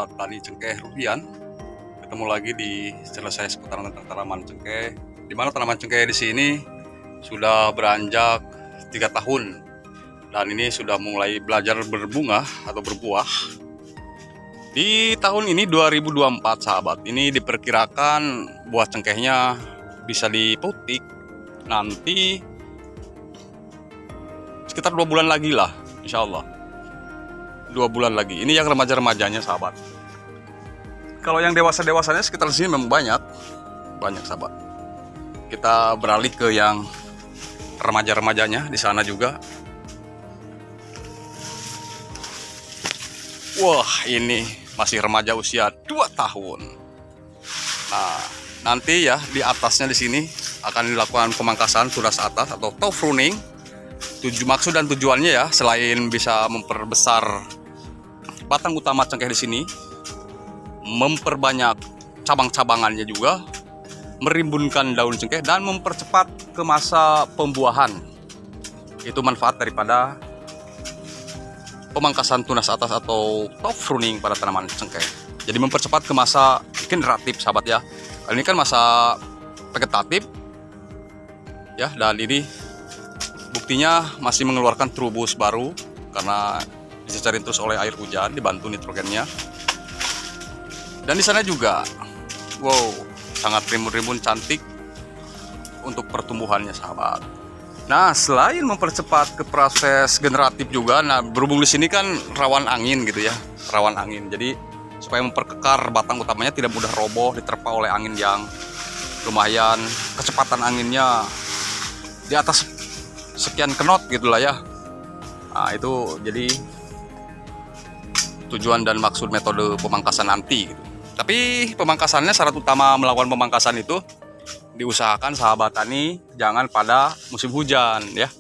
sahabat tani cengkeh Ruhian. Ketemu lagi di channel saya seputaran tentang tanaman cengkeh. Di mana tanaman cengkeh di sini sudah beranjak 3 tahun dan ini sudah mulai belajar berbunga atau berbuah. Di tahun ini 2024 sahabat, ini diperkirakan buah cengkehnya bisa dipetik nanti sekitar 2 bulan lagi lah, insya Allah 2 bulan lagi. Ini yang remaja-remajanya sahabat. Kalau yang dewasa-dewasanya sekitar sini memang banyak sahabat. Kita beralih ke yang remaja-remajanya di sana juga. Wah, ini masih remaja usia 2 tahun. Nah, nanti ya di atasnya di sini akan dilakukan pemangkasan tunas atas atau top pruning. Maksud dan tujuannya ya, selain bisa memperbesar batang utama cengkeh di sini, memperbanyak cabang-cabangannya juga, merimbunkan daun cengkeh dan mempercepat ke masa pembuahan. Itu manfaat daripada pemangkasan tunas atas atau top pruning pada tanaman cengkeh. Jadi mempercepat ke masa generatif sahabat ya. Kali ini kan masa vegetatif ya, dan ini buktinya masih mengeluarkan trubus baru karena dicecarin terus oleh air hujan, dibantu nitrogennya. Dan di sana juga, wow, sangat rimbun-rimbun cantik untuk pertumbuhannya sahabat. Nah, selain mempercepat ke proses generatif juga, nah berhubung di sini kan rawan angin gitu ya, rawan angin. Jadi supaya memperkekar batang utamanya tidak mudah roboh diterpa oleh angin yang lumayan kecepatan anginnya di atas sekian knot gitulah ya. Nah, itu jadi tujuan dan maksud metode pemangkasan nanti gitu. Tapi pemangkasannya, syarat utama melakukan pemangkasan itu diusahakan sahabat tani jangan pada musim hujan ya.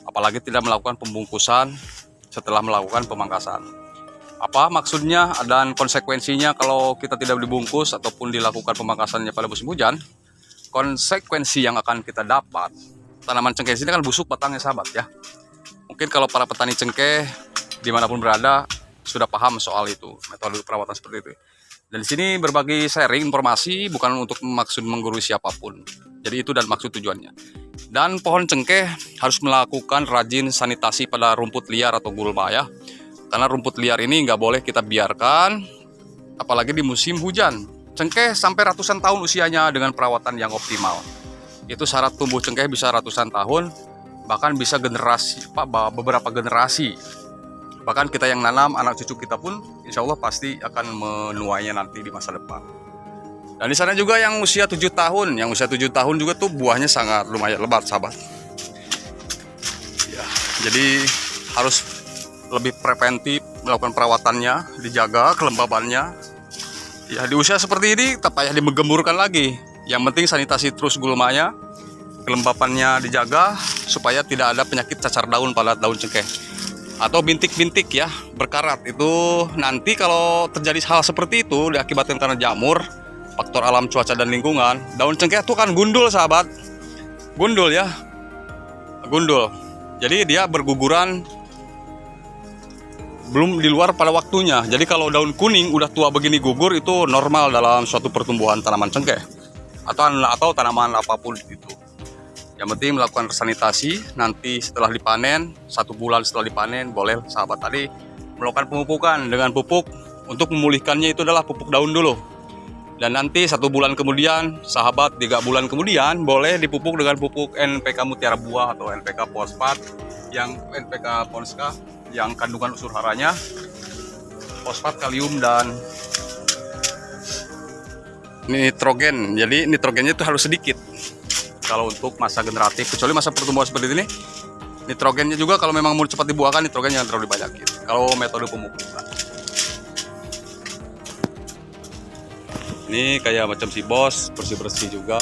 Apalagi tidak melakukan pembungkusan setelah melakukan pemangkasan. Apa maksudnya dan konsekuensinya kalau kita tidak dibungkus ataupun dilakukan pemangkasannya pada musim hujan? Konsekuensi yang akan kita dapat, tanaman cengkeh ini kan busuk batangnya sahabat ya. Mungkin kalau para petani cengkeh dimanapun berada sudah paham soal itu, metode perawatan seperti itu. Dan di sini berbagi sharing informasi, bukan untuk maksud menggurui siapapun. Jadi itu dan maksud tujuannya. Dan pohon cengkeh harus melakukan rajin sanitasi pada rumput liar atau gulma ya. Karena rumput liar ini nggak boleh kita biarkan, apalagi di musim hujan. Cengkeh sampai ratusan tahun usianya dengan perawatan yang optimal. Itu syarat tumbuh cengkeh bisa ratusan tahun, bahkan bisa generasi, beberapa generasi. Bahkan kita yang nanam, anak cucu kita pun insya Allah pasti akan menuainya nanti di masa depan. Dan di sana juga yang usia 7 tahun, juga tuh buahnya sangat lumayan lebat sahabat. Ya, jadi harus lebih preventif melakukan perawatannya, dijaga kelembabannya. Ya, di usia seperti ini tak payah digemburkan lagi. Yang penting sanitasi terus gulmanya, kelembapannya dijaga supaya tidak ada penyakit cacar daun pada daun cengkeh atau bintik-bintik ya berkarat. Itu nanti kalau terjadi hal seperti itu diakibatkan karena jamur, faktor alam cuaca dan lingkungan, daun cengkeh itu kan gundul sahabat, gundul ya, gundul. Jadi dia berguguran belum di luar pada waktunya. Jadi kalau daun kuning udah tua begini gugur, itu normal dalam suatu pertumbuhan tanaman cengkeh atau tanaman apapun itu. Yang penting melakukan sanitasi. Nanti setelah dipanen, 1 bulan setelah dipanen, boleh sahabat tadi melakukan pemupukan dengan pupuk. Untuk memulihkannya itu adalah pupuk daun dulu. Dan nanti 1 bulan kemudian, sahabat 3 bulan kemudian, boleh dipupuk dengan pupuk NPK Mutiara Buah atau NPK Fosfat, yang NPK Ponska yang kandungan unsur haranya fosfat, kalium, dan nitrogen. Jadi nitrogennya itu harus sedikit kalau untuk masa generatif, kecuali masa pertumbuhan seperti ini. Nitrogennya juga kalau memang mau cepat dibuahkan, nitrogen jangan terlalu dibanyakin kalau metode pemupukan. Ini kayak macam si bos, bersih-bersih juga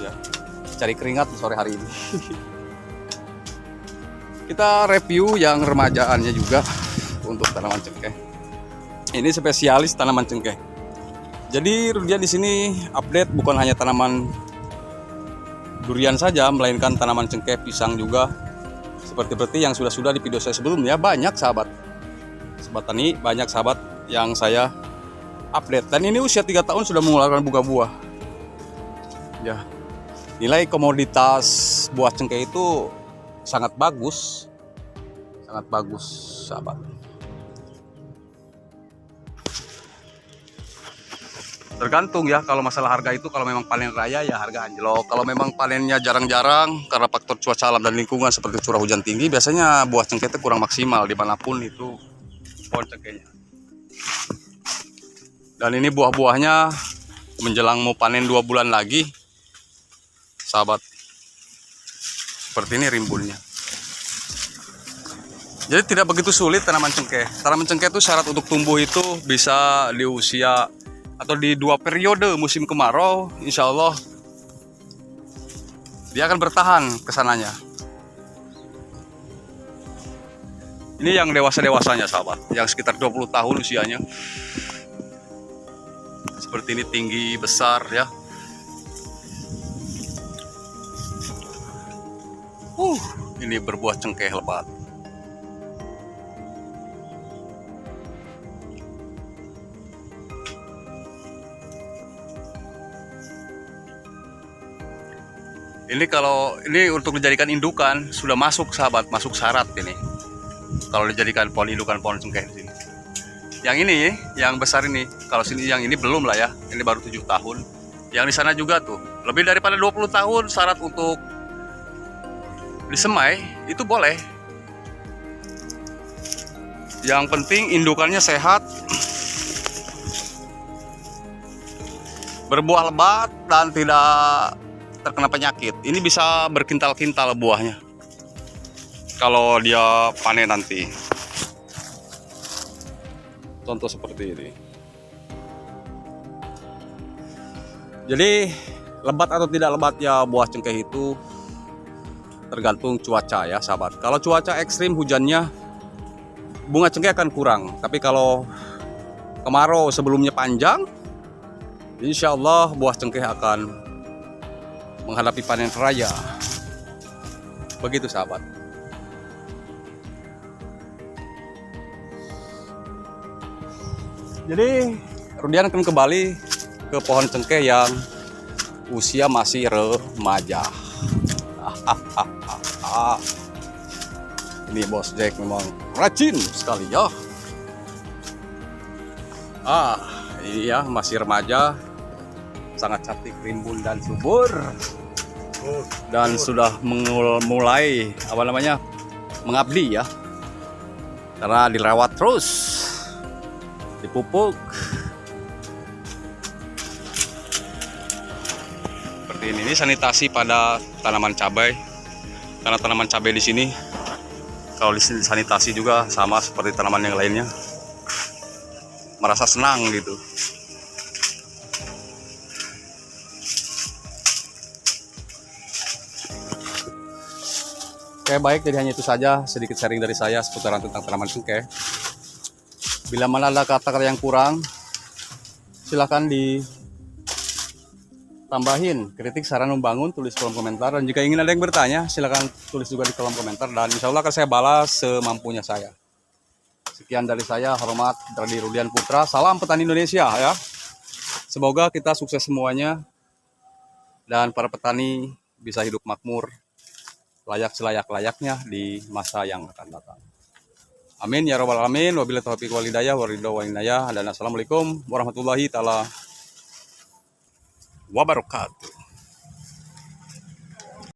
ya, cari keringat di sore hari ini. Kita review yang remajaannya juga untuk tanaman cengkeh. Ini spesialis tanaman cengkeh. Jadi Ruhian di sini update bukan hanya tanaman durian saja, melainkan tanaman cengkeh, pisang juga. Seperti yang sudah di video saya sebelumnya, banyak sahabat tani, banyak sahabat yang saya update. Dan ini usia 3 tahun sudah mengeluarkan buah buah. Ya, nilai komoditas buah cengkeh itu sangat bagus, sahabat. Tergantung ya, kalau masalah harga itu kalau memang panen raya ya harga anjlok. Kalau memang panennya jarang-jarang karena faktor cuaca alam dan lingkungan seperti curah hujan tinggi, biasanya buah cengkeh itu kurang maksimal dimanapun itu pohon cengkehnya. Dan ini buah-buahnya menjelang mau panen 2 bulan lagi, sahabat. Seperti ini rimbunnya. Jadi tidak begitu sulit tanaman cengkeh. Tanaman cengkeh itu syarat untuk tumbuh itu bisa di usia atau di 2 periode musim kemarau, insya Allah dia akan bertahan kesananya. Ini yang dewasa-dewasanya sahabat, yang sekitar 20 tahun usianya. Seperti ini tinggi besar ya. Ini berbuah cengkeh lebat. Ini kalau ini untuk dijadikan indukan sudah masuk sahabat, masuk syarat ini. Kalau dijadikan pohon indukan pohon cengkeh di sini. Yang ini, yang besar ini, kalau sini yang ini belum lah ya. Ini baru 7 tahun. Yang di sana juga tuh, lebih daripada 20 tahun syarat untuk disemai itu boleh. Yang penting indukannya sehat, berbuah lebat dan tidak terkena penyakit. Ini bisa berkintal-kintal buahnya kalau dia panen nanti. Contoh seperti ini. Jadi lebat atau tidak lebat ya buah cengkeh itu tergantung cuaca ya sahabat. Kalau cuaca ekstrim hujannya, bunga cengkeh akan kurang. Tapi kalau kemarau sebelumnya panjang, insya Allah buah cengkeh akan menghadapi panen raya. Begitu sahabat. Jadi Rudian akan kembali ke pohon cengkeh yang usia masih remaja. Ini Bos Jack memang rajin sekali ya. Iya masih remaja, sangat cantik, rimbun dan subur, dan sudah mulai mengabdi ya, karena dirawat terus, dipupuk seperti ini. Ini sanitasi pada tanaman cabai, karena tanaman cabai di sini kalau disanitasi juga sama seperti tanaman yang lainnya, merasa senang gitu. Oke baik, jadi hanya itu saja sedikit sharing dari saya seputaran tentang tanaman cengkeh. Bila mana ada kata-kata yang kurang, silahkan ditambahin, kritik, saran, membangun, tulis kolom komentar. Dan jika ingin ada yang bertanya, silahkan tulis juga di kolom komentar. Dan insya Allah akan saya balas semampunya saya. Sekian dari saya, hormat dari Rudian Putra. Salam petani Indonesia ya. Semoga kita sukses semuanya dan para petani bisa hidup makmur, layak selayak-layaknya di masa yang akan datang. Amin ya robbal alamin. Wabillahi taufiq wal hidayah waridho wa inayah. Dan assalamualaikum warahmatullahi taala wabarakatuh.